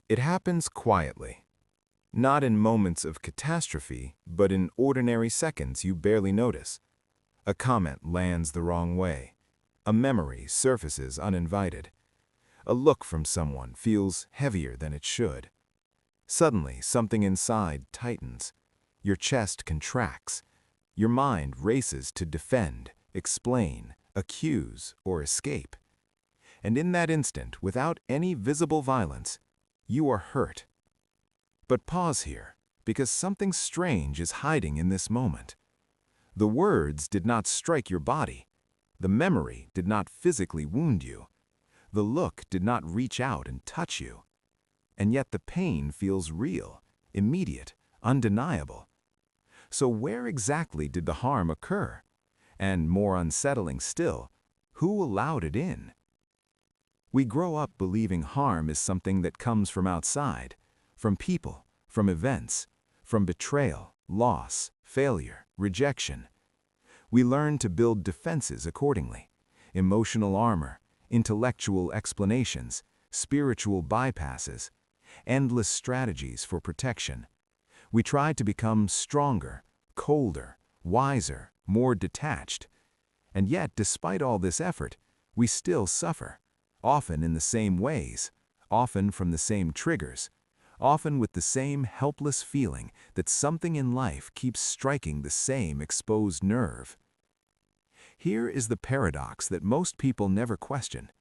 It happens quietly, not in moments of catastrophe, but in ordinary seconds you barely notice. A comment lands the wrong way. A memory surfaces uninvited. A look from someone feels heavier than it should. Suddenly, something inside tightens. Your chest contracts. Your mind races to defend, explain, accuse, or escape. And in that instant, without any visible violence, you are hurt. But pause here, because something strange is hiding in this moment. The words did not strike your body. The memory did not physically wound you. The look did not reach out and touch you. And yet the pain feels real, immediate, undeniable. So where exactly did the harm occur? And more unsettling still, who allowed it in? We grow up believing harm is something that comes from outside, from people, from events, from betrayal, loss, failure, rejection. We learn to build defenses accordingly: emotional armor, intellectual explanations, spiritual bypasses, endless strategies for protection. We try to become stronger, colder, wiser, more detached. And yet, despite all this effort, we still suffer, often in the same ways, often from the same triggers, often with the same helpless feeling that something in life keeps striking the same exposed nerve. Here is the paradox that most people never question.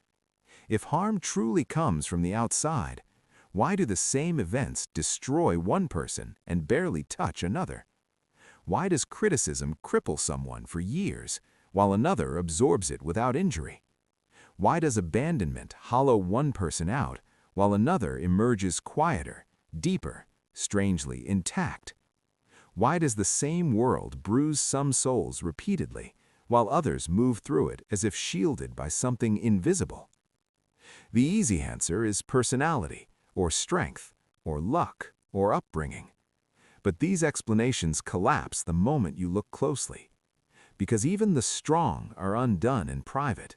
If harm truly comes from the outside, why do the same events destroy one person and barely touch another? Why does criticism cripple someone for years, while another absorbs it without injury? Why does abandonment hollow one person out, while another emerges quieter, deeper, strangely intact? Why does the same world bruise some souls repeatedly, while others move through it as if shielded by something invisible? The easy answer is personality, or strength, or luck, or upbringing. But these explanations collapse the moment you look closely. Because even the strong are undone in private.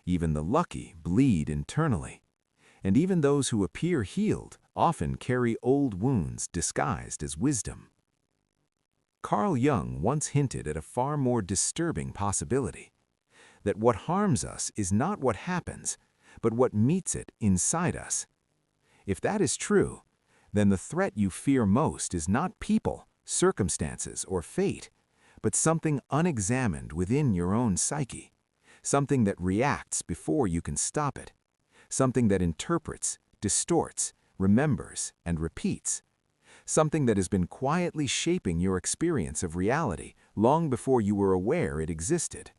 Even the lucky bleed internally. And even those who appear healed often carry old wounds disguised as wisdom. Carl Jung once hinted at a far more disturbing possibility: that what harms us is not what happens, but what meets it inside us. If that is true, then the threat you fear most is not people, circumstances, or fate, but something unexamined within your own psyche, something that reacts before you can stop it, something that interprets, distorts, remembers, and repeats, something that has been quietly shaping your experience of reality long before you were aware it existed.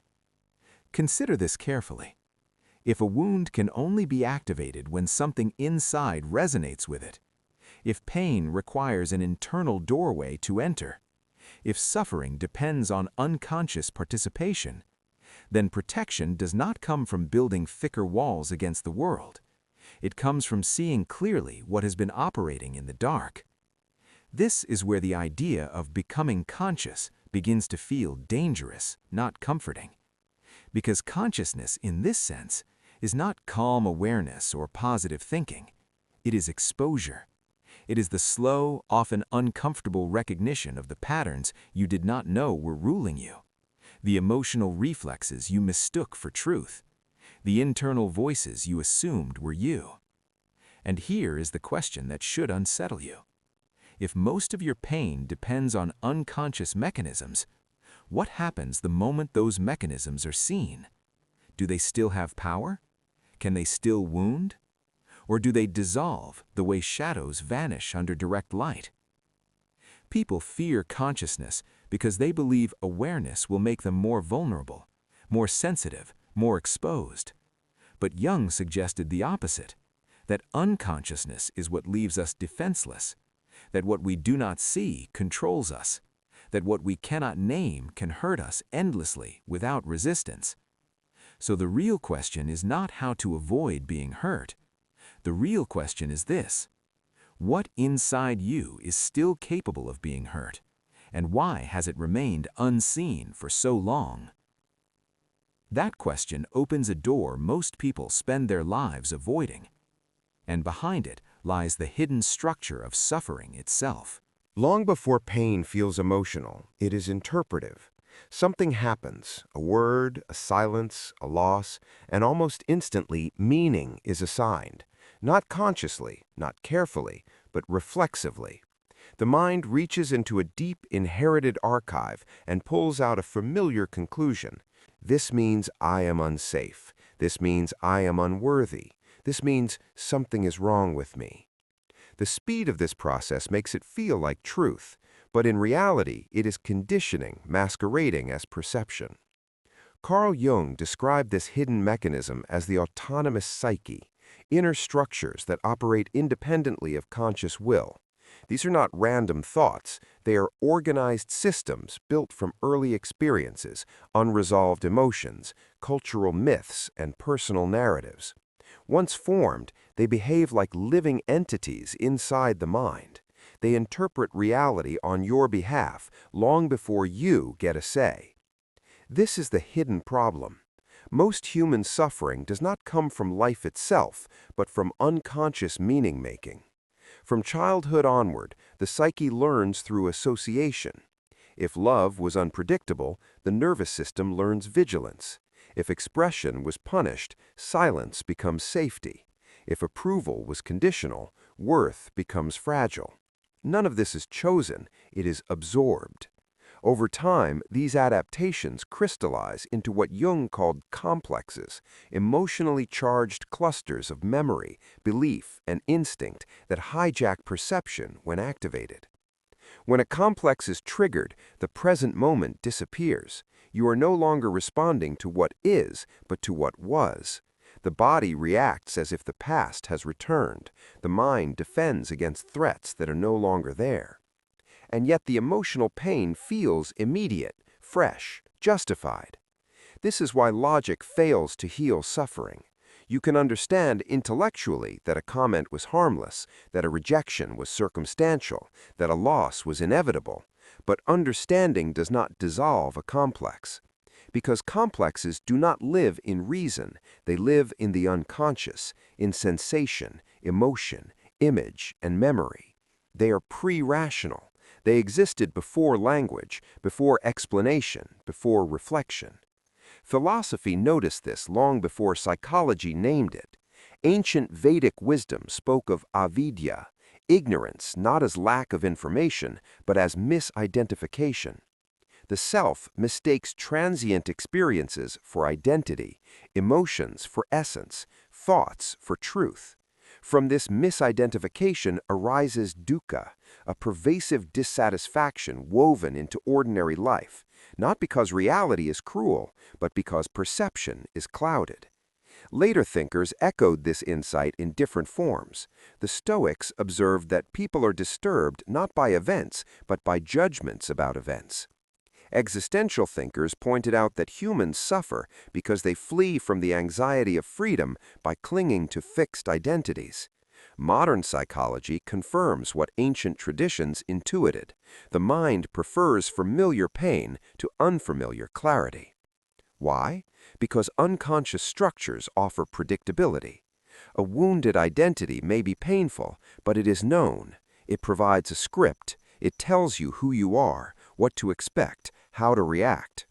Consider this carefully. If a wound can only be activated when something inside resonates with it, if pain requires an internal doorway to enter, if suffering depends on unconscious participation, then protection does not come from building thicker walls against the world. It comes from seeing clearly what has been operating in the dark. This is where the idea of becoming conscious begins to feel dangerous, not comforting. Because consciousness, in this sense, is not calm awareness or positive thinking. It is exposure. It is the slow, often uncomfortable recognition of the patterns you did not know were ruling you, the emotional reflexes you mistook for truth, the internal voices you assumed were you. And here is the question that should unsettle you. If most of your pain depends on unconscious mechanisms, what happens the moment those mechanisms are seen? Do they still have power? Can they still wound? Or do they dissolve the way shadows vanish under direct light? People fear consciousness because they believe awareness will make them more vulnerable, more sensitive, more exposed. But Jung suggested the opposite, that unconsciousness is what leaves us defenseless, that what we do not see controls us, that what we cannot name can hurt us endlessly without resistance. So the real question is not how to avoid being hurt. The real question is this: what inside you is still capable of being hurt, and why has it remained unseen for so long? That question opens a door most people spend their lives avoiding. And behind it lies the hidden structure of suffering itself. Long before pain feels emotional, it is interpretive. Something happens, a word, a silence, a loss, and almost instantly meaning is assigned. Not consciously, not carefully, but reflexively. The mind reaches into a deep inherited archive and pulls out a familiar conclusion. This means I am unsafe. This means I am unworthy. This means something is wrong with me. The speed of this process makes it feel like truth, but in reality it is conditioning masquerading as perception. Carl Jung described this hidden mechanism as the autonomous psyche, inner structures that operate independently of conscious will. These are not random thoughts, they are organized systems built from early experiences, unresolved emotions, cultural myths, and personal narratives. Once formed, they behave like living entities inside the mind. They interpret reality on your behalf long before you get a say. This is the hidden problem. Most human suffering does not come from life itself, but from unconscious meaning-making. From childhood onward, the psyche learns through association. If love was unpredictable, the nervous system learns vigilance. If expression was punished, silence becomes safety. If approval was conditional, worth becomes fragile. None of this is chosen, it is absorbed. Over time, these adaptations crystallize into what Jung called complexes, emotionally charged clusters of memory, belief, and instinct that hijack perception when activated. When a complex is triggered, the present moment disappears. You are no longer responding to what is, but to what was. The body reacts as if the past has returned. The mind defends against threats that are no longer there. And yet the emotional pain feels immediate, fresh, justified. This is why logic fails to heal suffering. You can understand intellectually that a comment was harmless, that a rejection was circumstantial, that a loss was inevitable, but understanding does not dissolve a complex. Because complexes do not live in reason, they live in the unconscious, in sensation, emotion, image, and memory. They are pre-rational. They existed before language, before explanation, before reflection. Philosophy noticed this long before psychology named it. Ancient Vedic wisdom spoke of avidya, ignorance not as lack of information, but as misidentification. The self mistakes transient experiences for identity, emotions for essence, thoughts for truth. From this misidentification arises dukkha, a pervasive dissatisfaction woven into ordinary life, not because reality is cruel, but because perception is clouded. Later thinkers echoed this insight in different forms. The Stoics observed that people are disturbed not by events, but by judgments about events. Existential thinkers pointed out that humans suffer because they flee from the anxiety of freedom by clinging to fixed identities. Modern psychology confirms what ancient traditions intuited. The mind prefers familiar pain to unfamiliar clarity. Why? Because unconscious structures offer predictability. A wounded identity may be painful, but it is known. It provides a script. It tells you who you are, what to expect, how to react.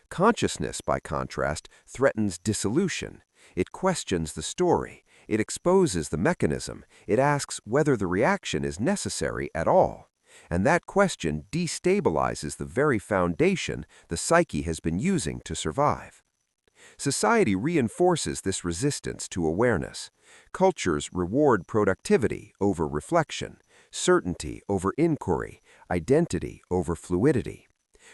Consciousness, by contrast, threatens dissolution. It questions the story. It exposes the mechanism. It asks whether the reaction is necessary at all. And that question destabilizes the very foundation the psyche has been using to survive. Society reinforces this resistance to awareness. Cultures reward productivity over reflection, certainty over inquiry, identity over fluidity.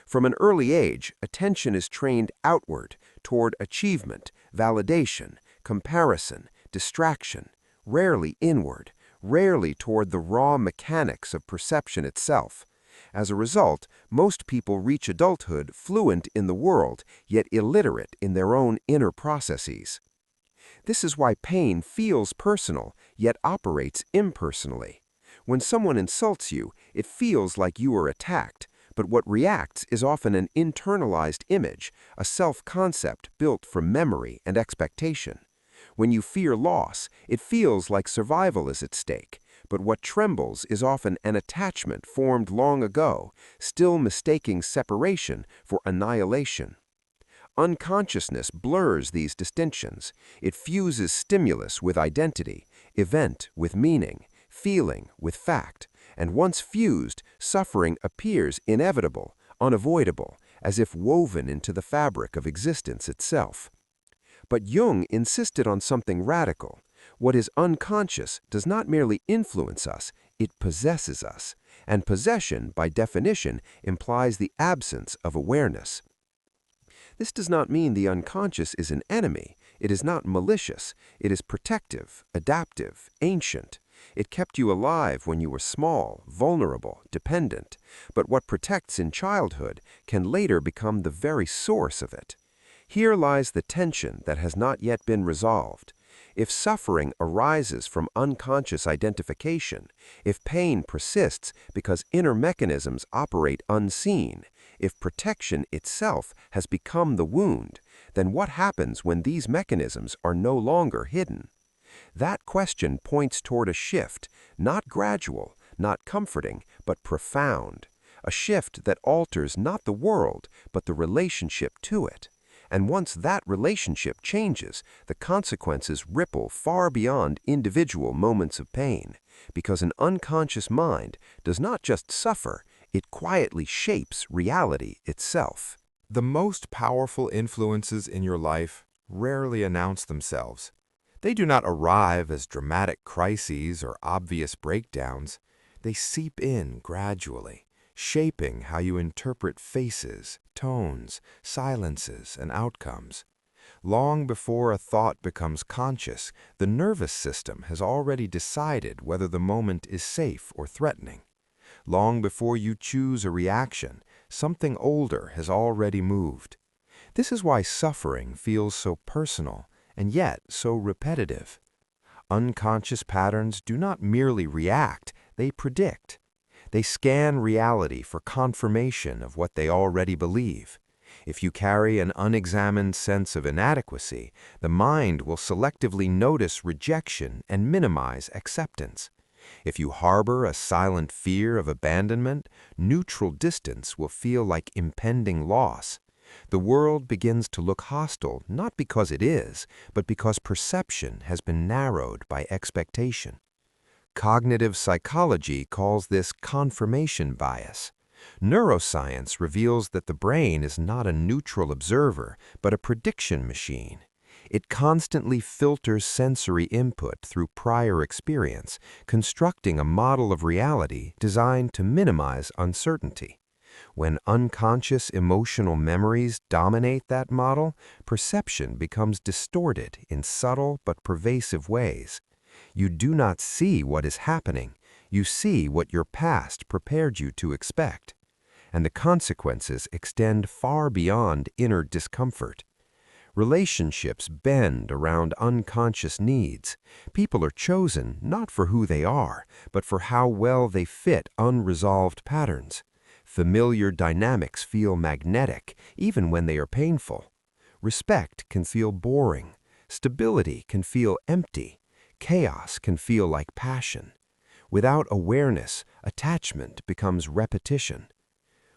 From an early age, attention is trained outward toward achievement, validation, comparison, distraction, rarely inward, rarely toward the raw mechanics of perception itself. As a result, most people reach adulthood fluent in the world, yet illiterate in their own inner processes. This is why pain feels personal, yet operates impersonally. When someone insults you, it feels like you are attacked, but what reacts is often an internalized image, a self-concept built from memory and expectation. When you fear loss, it feels like survival is at stake. But what trembles is often an attachment formed long ago, still mistaking separation for annihilation. Unconsciousness blurs these distinctions. It fuses stimulus with identity, event with meaning, feeling with fact, and once fused, suffering appears inevitable, unavoidable, as if woven into the fabric of existence itself. But Jung insisted on something radical. What is unconscious does not merely influence us, it possesses us, and possession, by definition, implies the absence of awareness. This does not mean the unconscious is an enemy. It is not malicious. It is protective, adaptive, ancient. It kept you alive when you were small, vulnerable, dependent. But what protects in childhood can later become the very source of it. Here lies the tension that has not yet been resolved. If suffering arises from unconscious identification, if pain persists because inner mechanisms operate unseen, if protection itself has become the wound, then what happens when these mechanisms are no longer hidden? That question points toward a shift, not gradual, not comforting, but profound. A shift that alters not the world, but the relationship to it. And once that relationship changes, the consequences ripple far beyond individual moments of pain, because an unconscious mind does not just suffer, it quietly shapes reality itself. The most powerful influences in your life rarely announce themselves. They do not arrive as dramatic crises or obvious breakdowns. They seep in gradually, shaping how you interpret faces, tones, silences, and outcomes. Long before a thought becomes conscious, the nervous system has already decided whether the moment is safe or threatening. Long before you choose a reaction, something older has already moved. This is why suffering feels so personal and yet so repetitive. Unconscious patterns do not merely react, they predict. They scan reality for confirmation of what they already believe. If you carry an unexamined sense of inadequacy, the mind will selectively notice rejection and minimize acceptance. If you harbor a silent fear of abandonment, neutral distance will feel like impending loss. The world begins to look hostile not because it is, but because perception has been narrowed by expectation. Cognitive psychology calls this confirmation bias. Neuroscience reveals that the brain is not a neutral observer, but a prediction machine. It constantly filters sensory input through prior experience, constructing a model of reality designed to minimize uncertainty. When unconscious emotional memories dominate that model, perception becomes distorted in subtle but pervasive ways. You do not see what is happening. You see what your past prepared you to expect. And the consequences extend far beyond inner discomfort. Relationships bend around unconscious needs. People are chosen not for who they are, but for how well they fit unresolved patterns. Familiar dynamics feel magnetic, even when they are painful. Respect can feel boring. Stability can feel empty. Chaos can feel like passion. Without awareness, attachment becomes repetition.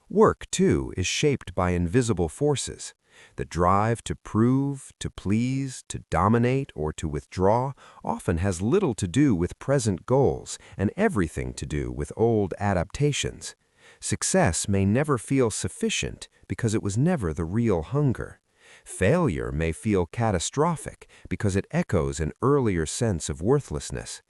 Work, too, is shaped by invisible forces. The drive to prove, to please, to dominate, or to withdraw often has little to do with present goals and everything to do with old adaptations. Success may never feel sufficient because it was never the real hunger. Failure may feel catastrophic because it echoes an earlier sense of worthlessness.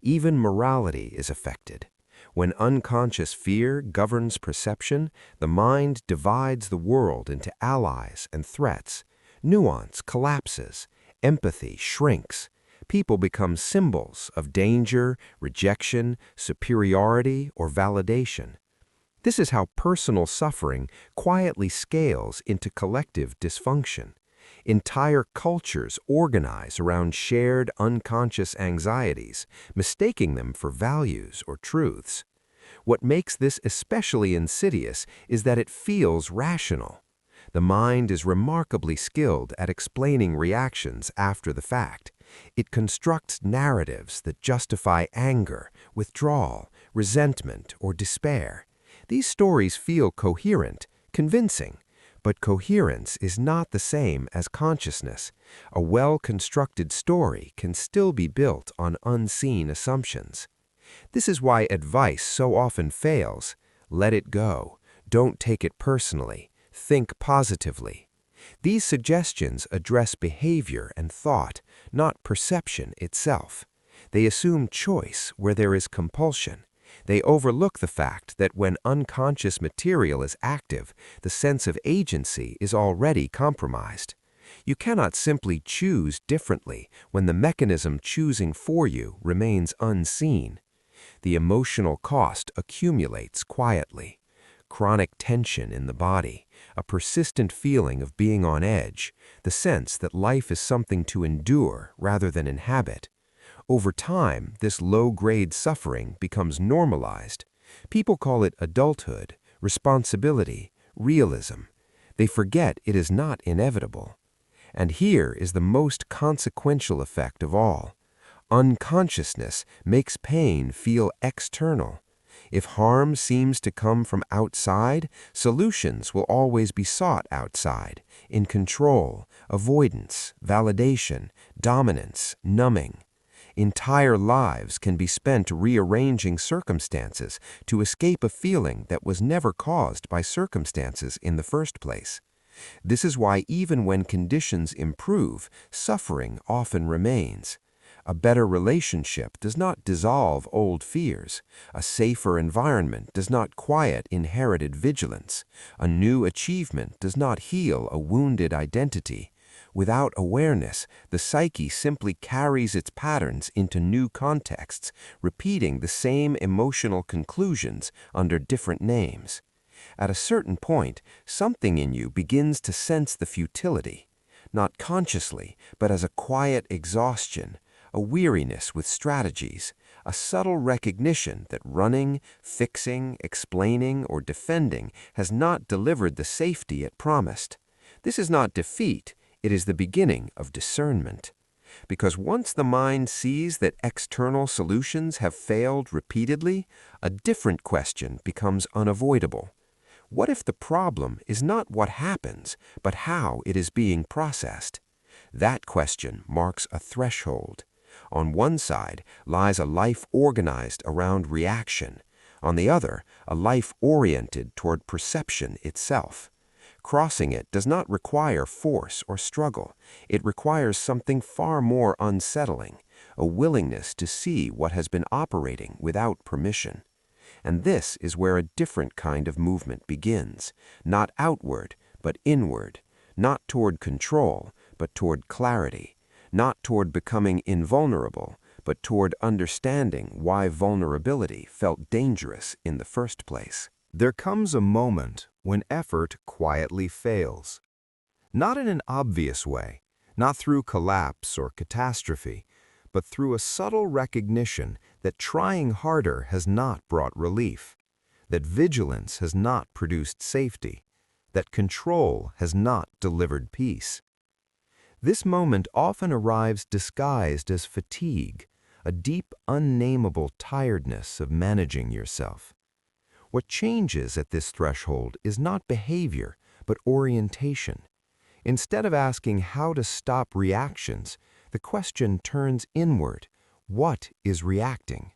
Even morality is affected. When unconscious fear governs perception, the mind divides the world into allies and threats. Nuance collapses. Empathy shrinks. People become symbols of danger, rejection, superiority, or validation. This is how personal suffering quietly scales into collective dysfunction. Entire cultures organize around shared unconscious anxieties, mistaking them for values or truths. What makes this especially insidious is that it feels rational. The mind is remarkably skilled at explaining reactions after the fact. It constructs narratives that justify anger, withdrawal, resentment, or despair. These stories feel coherent, convincing, but coherence is not the same as consciousness. A well-constructed story can still be built on unseen assumptions. This is why advice so often fails. Let it go. Don't take it personally. Think positively. These suggestions address behavior and thought, not perception itself. They assume choice where there is compulsion. They overlook the fact that when unconscious material is active, the sense of agency is already compromised. You cannot simply choose differently when the mechanism choosing for you remains unseen. The emotional cost accumulates quietly. Chronic tension in the body, a persistent feeling of being on edge, the sense that life is something to endure rather than inhabit. Over time, this low-grade suffering becomes normalized. People call it adulthood, responsibility, realism. They forget it is not inevitable. And here is the most consequential effect of all. Unconsciousness makes pain feel external. If harm seems to come from outside, solutions will always be sought outside, in control, avoidance, validation, dominance, numbing. Entire lives can be spent rearranging circumstances to escape a feeling that was never caused by circumstances in the first place. This is why even when conditions improve, suffering often remains. A better relationship does not dissolve old fears. A safer environment does not quiet inherited vigilance. A new achievement does not heal a wounded identity. Without awareness, the psyche simply carries its patterns into new contexts, repeating the same emotional conclusions under different names. At a certain point, something in you begins to sense the futility, not consciously, but as a quiet exhaustion, a weariness with strategies, a subtle recognition that running, fixing, explaining, or defending has not delivered the safety it promised. This is not defeat, it is the beginning of discernment. Because once the mind sees that external solutions have failed repeatedly, a different question becomes unavoidable. What if the problem is not what happens, but how it is being processed? That question marks a threshold. On one side lies a life organized around reaction. On the other, a life oriented toward perception itself. Crossing it does not require force or struggle. It requires something far more unsettling, a willingness to see what has been operating without permission. And this is where a different kind of movement begins, not outward, but inward, not toward control, but toward clarity, not toward becoming invulnerable, but toward understanding why vulnerability felt dangerous in the first place. There comes a moment when effort quietly fails. Not in an obvious way, not through collapse or catastrophe, but through a subtle recognition that trying harder has not brought relief, that vigilance has not produced safety, that control has not delivered peace. This moment often arrives disguised as fatigue, a deep, unnameable tiredness of managing yourself. What changes at this threshold is not behavior, but orientation. Instead of asking how to stop reactions, the question turns inward. What is reacting?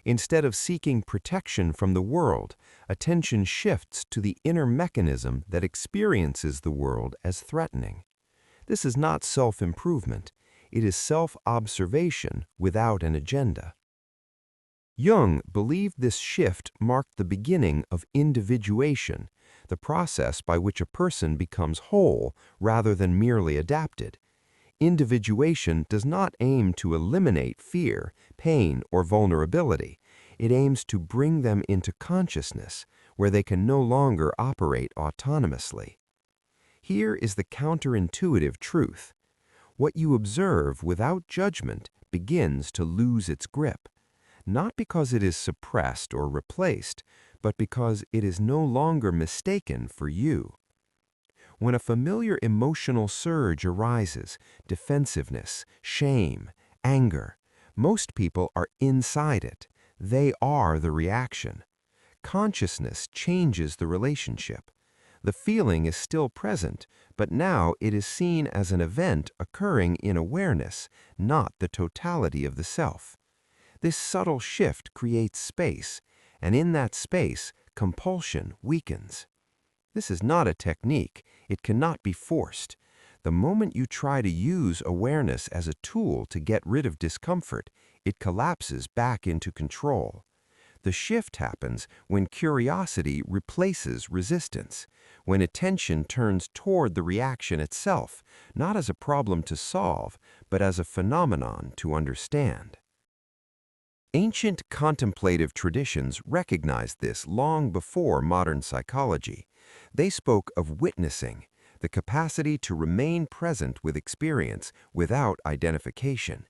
Instead of seeking protection from the world, attention shifts to the inner mechanism that experiences the world as threatening. This is not self-improvement. It is self-observation without an agenda. Jung believed this shift marked the beginning of individuation, the process by which a person becomes whole rather than merely adapted. Individuation does not aim to eliminate fear, pain, or vulnerability. It aims to bring them into consciousness, where they can no longer operate autonomously. Here is the counterintuitive truth. What you observe without judgment begins to lose its grip, not because it is suppressed or replaced, but because it is no longer mistaken for you. When a familiar emotional surge arises, defensiveness, shame, anger, most people are inside it. They are the reaction. Consciousness changes the relationship. The feeling is still present, but now it is seen as an event occurring in awareness, not the totality of the self. This subtle shift creates space, and in that space, compulsion weakens. This is not a technique. It cannot be forced. The moment you try to use awareness as a tool to get rid of discomfort, it collapses back into control. The shift happens when curiosity replaces resistance, when attention turns toward the reaction itself, not as a problem to solve, but as a phenomenon to understand. Ancient contemplative traditions recognized this long before modern psychology. They spoke of witnessing, the capacity to remain present with experience without identification.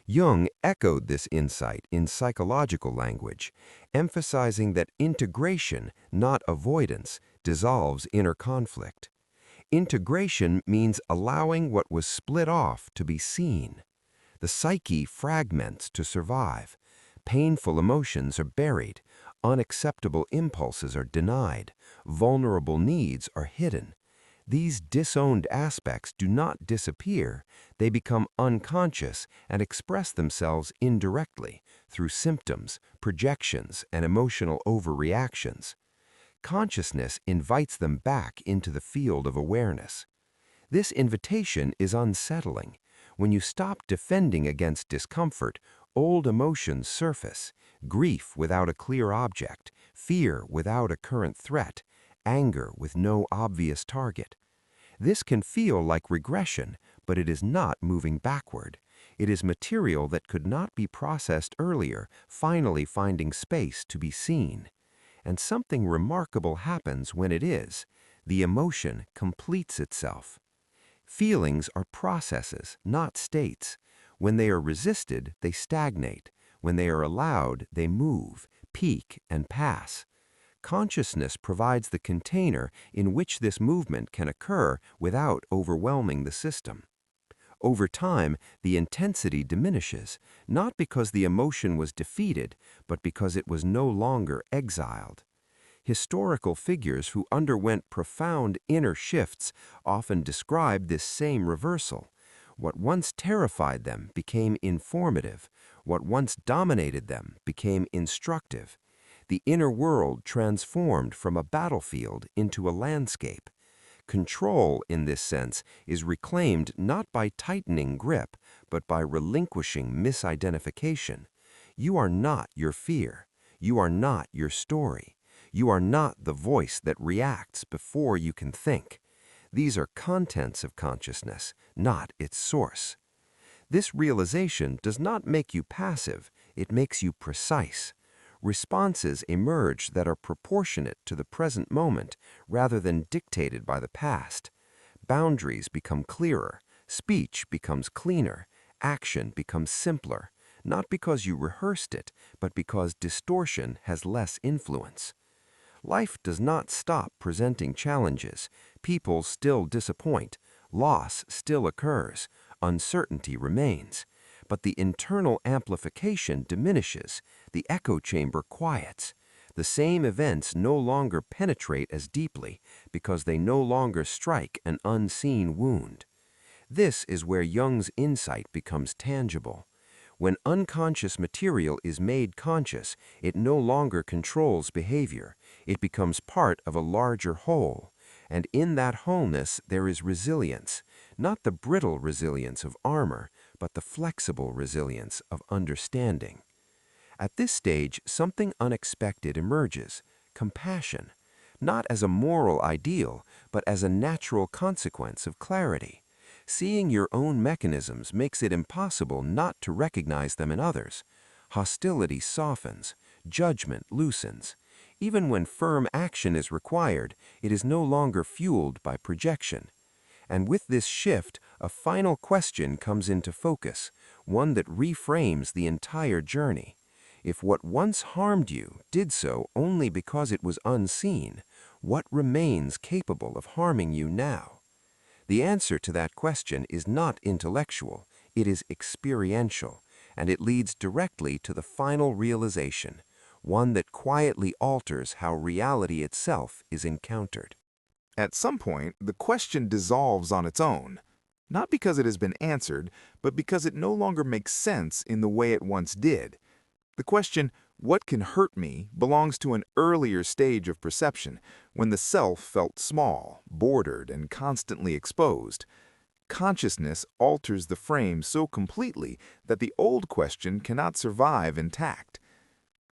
Jung echoed this insight in psychological language, emphasizing that integration, not avoidance, dissolves inner conflict. Integration means allowing what was split off to be seen. The psyche fragments to survive. Painful emotions are buried. Unacceptable impulses are denied. Vulnerable needs are hidden. These disowned aspects do not disappear. They become unconscious and express themselves indirectly through symptoms, projections, and emotional overreactions. Consciousness invites them back into the field of awareness. This invitation is unsettling. When you stop defending against discomfort, old emotions surface: grief without a clear object, fear without a current threat, anger with no obvious target. This can feel like regression, but it is not moving backward. It is material that could not be processed earlier, finally finding space to be seen. And something remarkable happens when it is. The emotion completes itself. Feelings are processes, not states. When they are resisted, they stagnate. When they are allowed, they move, peak, and pass. Consciousness provides the container in which this movement can occur without overwhelming the system. Over time, the intensity diminishes, not because the emotion was defeated, but because it was no longer exiled. Historical figures who underwent profound inner shifts often describe this same reversal. What once terrified them became informative. What once dominated them became instructive. The inner world transformed from a battlefield into a landscape. Control, in this sense, is reclaimed not by tightening grip, but by relinquishing misidentification. You are not your fear. You are not your story. You are not the voice that reacts before you can think. These are contents of consciousness, not its source. This realization does not make you passive, it makes you precise. Responses emerge that are proportionate to the present moment rather than dictated by the past. Boundaries become clearer, speech becomes cleaner, action becomes simpler, not because you rehearsed it, but because distortion has less influence. Life does not stop presenting challenges. People still disappoint. Loss still occurs. Uncertainty remains. But the internal amplification diminishes. The echo chamber quiets. The same events no longer penetrate as deeply because they no longer strike an unseen wound. This is where Jung's insight becomes tangible. When unconscious material is made conscious, it no longer controls behavior. It becomes part of a larger whole. And in that wholeness there is resilience, not the brittle resilience of armor, but the flexible resilience of understanding. At this stage, something unexpected emerges: compassion, not as a moral ideal, but as a natural consequence of clarity. Seeing your own mechanisms makes it impossible not to recognize them in others. Hostility softens, judgment loosens. Even when firm action is required, it is no longer fueled by projection. And with this shift, a final question comes into focus, one that reframes the entire journey. If what once harmed you did so only because it was unseen, What remains capable of harming you now? The answer to that question is not intellectual, it is experiential, and it leads directly to the final realization, one that quietly alters how reality itself is encountered. At some point, the question dissolves on its own, not because it has been answered, but because it no longer makes sense in the way it once did. The question, what can hurt me, belongs to an earlier stage of perception, when the self felt small, bordered, and constantly exposed. Consciousness alters the frame so completely that the old question cannot survive intact.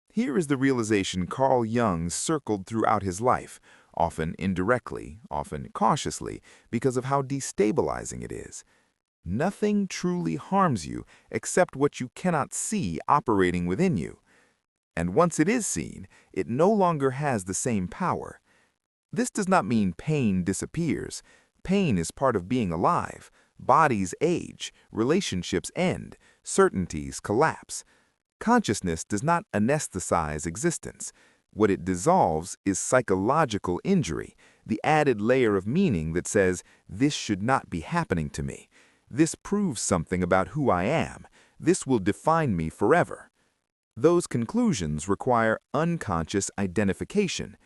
Here is the realization Carl Jung circled throughout his life, often indirectly, often cautiously, because of how destabilizing it is. Nothing truly harms you except what you cannot see operating within you. And once it is seen, it no longer has the same power. This does not mean pain disappears. Pain is part of being alive. Bodies age, relationships end, certainties collapse. Consciousness does not anesthetize existence. What it dissolves is psychological injury, the added layer of meaning that says, this should not be happening to me. This proves something about who I am. This will define me forever. Those conclusions require unconscious identification.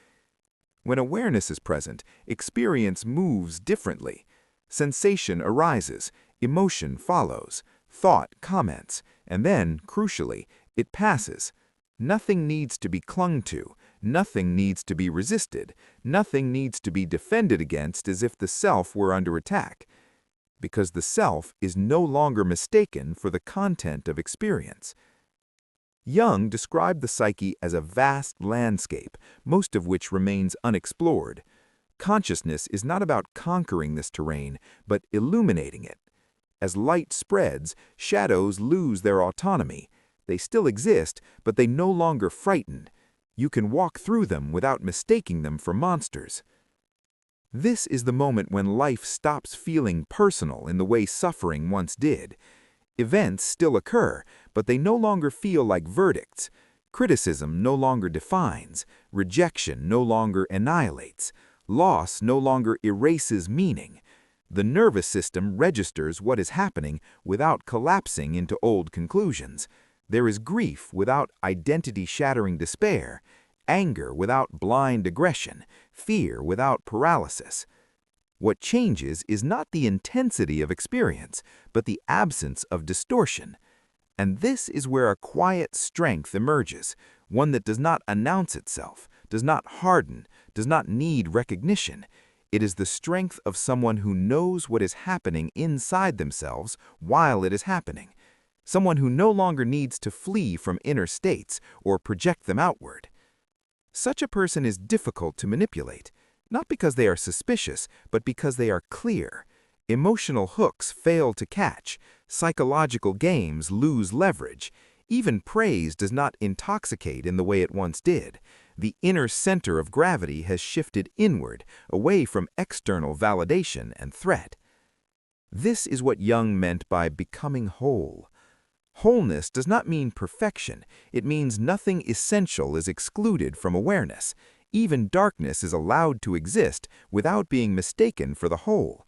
When awareness is present, experience moves differently. Sensation arises, emotion follows, thought comments, and then, crucially, it passes. Nothing needs to be clung to, nothing needs to be resisted, nothing needs to be defended against as if the self were under attack, because the self is no longer mistaken for the content of experience. Jung described the psyche as a vast landscape, most of which remains unexplored. Consciousness is not about conquering this terrain, but illuminating it. As light spreads, shadows lose their autonomy. They still exist, but they no longer frighten. You can walk through them without mistaking them for monsters. This is the moment when life stops feeling personal in the way suffering once did. Events still occur, but they no longer feel like verdicts. Criticism no longer defines. Rejection no longer annihilates. Loss no longer erases meaning. The nervous system registers what is happening without collapsing into old conclusions. There is grief without identity-shattering despair, anger without blind aggression, fear without paralysis. What changes is not the intensity of experience, but the absence of distortion. And this is where a quiet strength emerges, one that does not announce itself, does not harden, does not need recognition. It is the strength of someone who knows what is happening inside themselves while it is happening. Someone who no longer needs to flee from inner states or project them outward. Such a person is difficult to manipulate, not because they are suspicious, but because they are clear. Emotional hooks fail to catch, psychological games lose leverage. Even praise does not intoxicate in the way it once did. The inner center of gravity has shifted inward, away from external validation and threat. This is what Jung meant by becoming whole. Wholeness does not mean perfection. It means nothing essential is excluded from awareness. Even darkness is allowed to exist without being mistaken for the whole.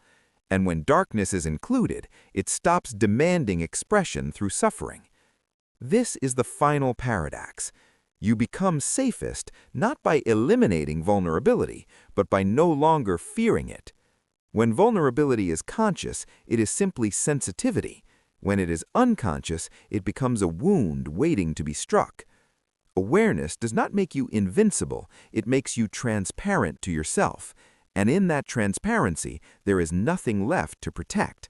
And when darkness is included, it stops demanding expression through suffering. This is the final paradox. You become safest not by eliminating vulnerability, but by no longer fearing it. When vulnerability is conscious, it is simply sensitivity. When it is unconscious, it becomes a wound waiting to be struck. Awareness does not make you invincible, it makes you transparent to yourself, and in that transparency, there is nothing left to protect.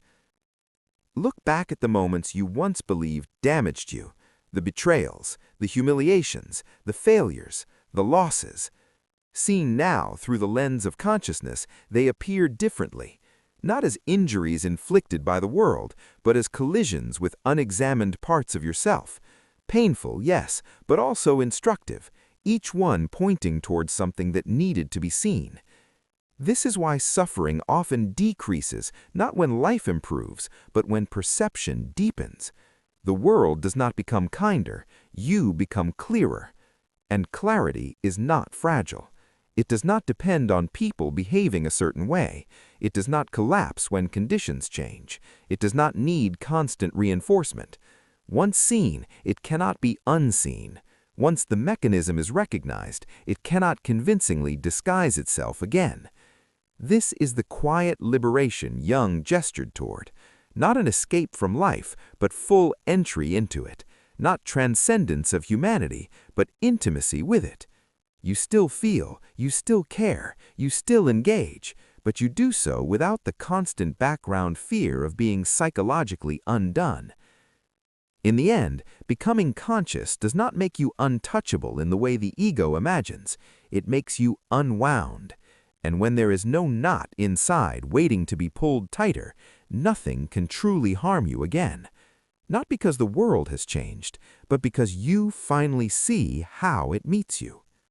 Look back at the moments you once believed damaged you, the betrayals, the humiliations, the failures, the losses. Seen now through the lens of consciousness, they appear differently. Not as injuries inflicted by the world, but as collisions with unexamined parts of yourself. Painful, yes, but also instructive, each one pointing towards something that needed to be seen. This is why suffering often decreases, not when life improves, but when perception deepens. The world does not become kinder, you become clearer. And clarity is not fragile. It does not depend on people behaving a certain way. It does not collapse when conditions change. It does not need constant reinforcement. Once seen, it cannot be unseen. Once the mechanism is recognized, it cannot convincingly disguise itself again. This is the quiet liberation Jung gestured toward. Not an escape from life, but full entry into it. Not transcendence of humanity, but intimacy with it. You still feel, you still care, you still engage, but you do so without the constant background fear of being psychologically undone. In the end, becoming conscious does not make you untouchable in the way the ego imagines. It makes you unwound. And when there is no knot inside waiting to be pulled tighter, nothing can truly harm you again. Not because the world has changed, but because you finally see how it meets you.